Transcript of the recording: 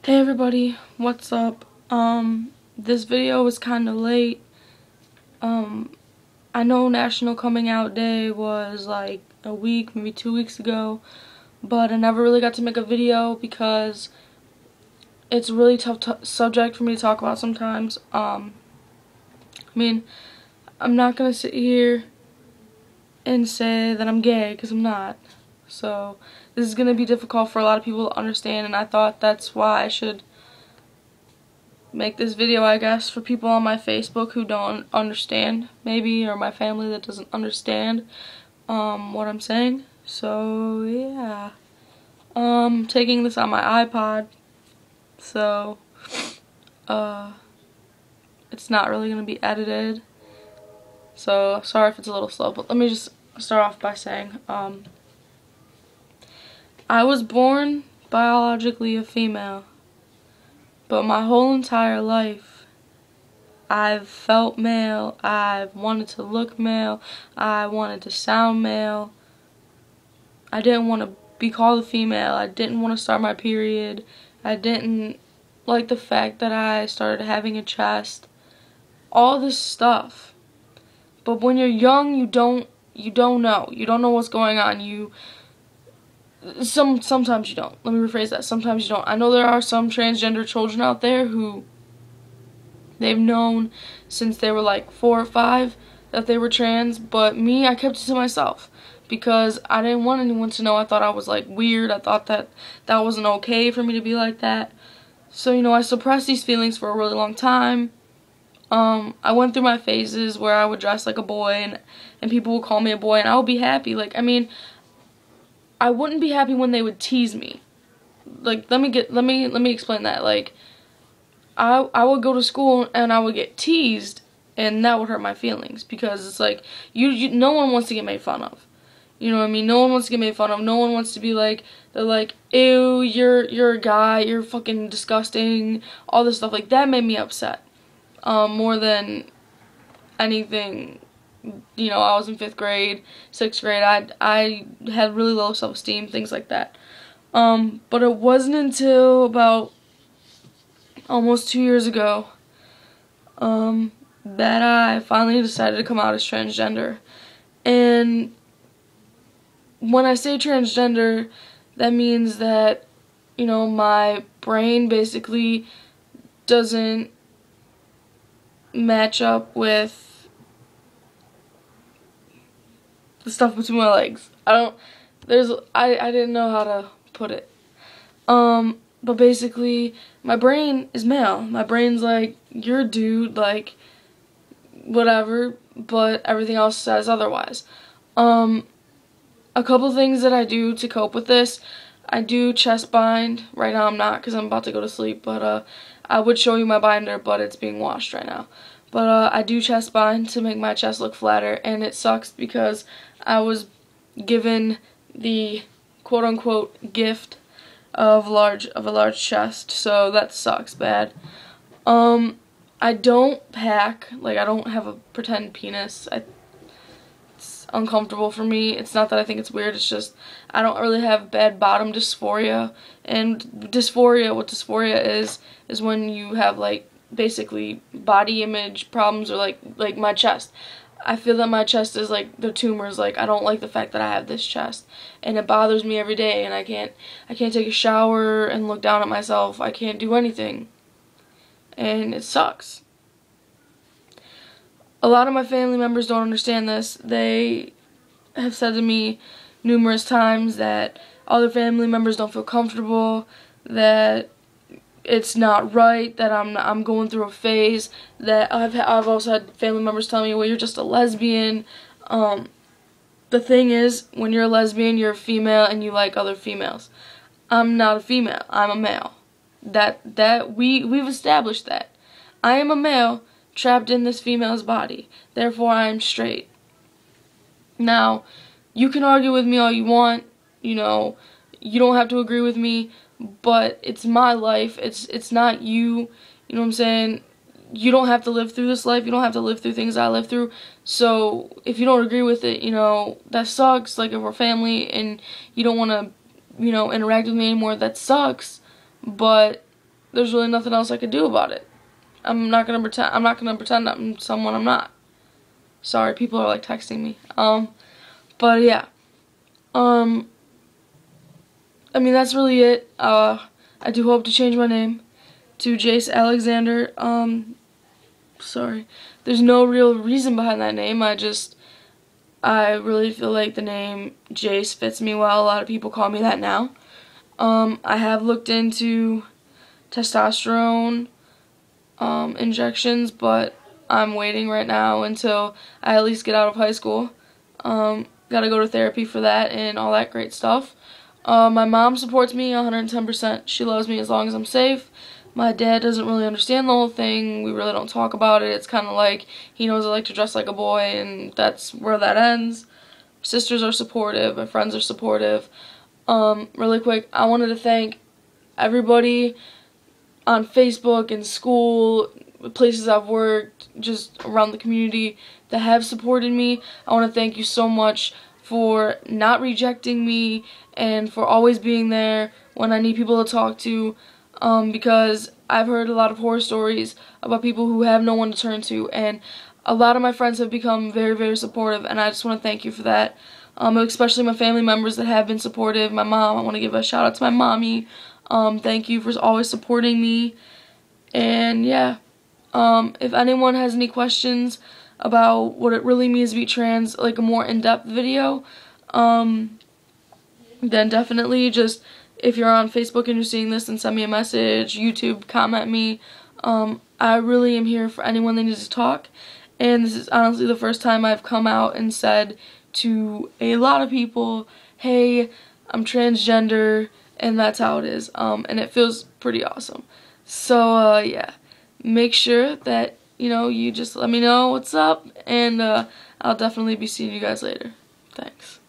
Hey everybody, what's up? This video was kind of late. I know National Coming Out Day was like a week, maybe 2 weeks ago, but I never really got to make a video because it's a really tough subject for me to talk about sometimes. I mean, I'm not gonna sit here and say that I'm gay, because I'm not. So, this is gonna be difficult for a lot of people to understand, and I thought that's why I should make this video, I guess, for people on my Facebook who don't understand, maybe, or my family that doesn't understand what I'm saying. So yeah, taking this on my iPod, so it's not really gonna be edited, so sorry if it's a little slow, but let me just start off by saying I was born biologically a female, but my whole entire life, I've felt male, I've wanted to look male, I wanted to sound male. I didn't want to be called a female, I didn't want to start my period, I didn't like the fact that I started having a chest, all this stuff. But when you're young, you don't know what's going on. Sometimes you don't. Let me rephrase that. Sometimes you don't. I know there are some transgender children out there who they've known since they were like 4 or 5 that they were trans, but me, I kept it to myself because I didn't want anyone to know. I thought I was like weird. I thought that wasn't okay for me to be like that. So, I suppressed these feelings for a really long time. I went through my phases where I would dress like a boy and people would call me a boy and I would be happy. Like, I mean, I wouldn't be happy when they would tease me. Like, let me explain that. Like, I would go to school and I would get teased, and that would hurt my feelings because it's like no one wants to get made fun of. You know what I mean? No one wants to get made fun of. No one wants to be like, they're like, ew, you're a guy, you're fucking disgusting, all this stuff. Like, that made me upset. More than anything. I was in 5th grade, 6th grade, I had really low self-esteem, things like that. But it wasn't until about almost 2 years ago, that I finally decided to come out as transgender. And when I say transgender, that means that, my brain basically doesn't match up with the stuff between my legs. I didn't know how to put it. But basically, my brain is male. My brain's like, you're a dude, like, whatever, but everything else says otherwise. A couple things that I do to cope with this, I do chest bind. Right now I'm not because I'm about to go to sleep, but I would show you my binder, but it's being washed right now. But I do chest bind to make my chest look flatter, and it sucks because I was given the quote-unquote gift of a large chest, so that sucks bad. I don't pack, like, I don't have a pretend penis. It's uncomfortable for me. It's not that I think it's weird, it's just I don't really have bad bottom dysphoria. And what dysphoria is when you have, like, basically body image problems, or like my chest. I feel that my chest is like the tumors. Like, I don't like the fact that I have this chest, and it bothers me every day, and I can't take a shower and look down at myself. I can't do anything, and it sucks. A lot of my family members don't understand this. They have said to me numerous times that other family members don't feel comfortable, that it's not right, that I'm going through a phase, that I've also had family members tell me, well, you're just a lesbian. The thing is, when you're a lesbian, you're a female and you like other females. I'm not a female, I'm a male. We've established that. I am a male trapped in this female's body, therefore I am straight. Now, you can argue with me all you want, you don't have to agree with me, but it's my life, it's not you, you know what I'm saying? You don't have to live through this life, you don't have to live through things I live through, so if you don't agree with it, that sucks. Like, if we're family and you don't want to, interact with me anymore, that sucks, but there's really nothing else I could do about it. I'm not gonna pretend I'm someone I'm not. Sorry, people are like texting me. But yeah. I mean, that's really it. I do hope to change my name to Jace Alexander. Sorry. There's no real reason behind that name. I really feel like the name Jace fits me well. A lot of people call me that now. I have looked into testosterone injections, but I'm waiting right now until I at least get out of high school. Gotta go to therapy for that and all that great stuff. My mom supports me 110%. She loves me as long as I'm safe. My dad doesn't really understand the whole thing. We really don't talk about it. It's kind of like he knows I like to dress like a boy, and that's where that ends. Sisters are supportive. My friends are supportive. Really quick, I wanted to thank everybody on Facebook and school, places I've worked, just around the community that have supported me. I want to thank you so much for not rejecting me and for always being there when I need people to talk to, because I've heard a lot of horror stories about people who have no one to turn to, and a lot of my friends have become very, very supportive, and I just want to thank you for that. Especially my family members that have been supportive. My mom, I want to give a shout out to my mommy. Thank you for always supporting me. And yeah, if anyone has any questions about what it really means to be trans, like a more in-depth video, then definitely just, if you're on Facebook and you're seeing this, then send me a message, YouTube, comment me. I really am here for anyone that needs to talk. And this is honestly the first time I've come out and said to a lot of people, hey, I'm transgender, and that's how it is. And it feels pretty awesome. So, yeah, make sure that, you just let me know what's up, and I'll definitely be seeing you guys later. Thanks.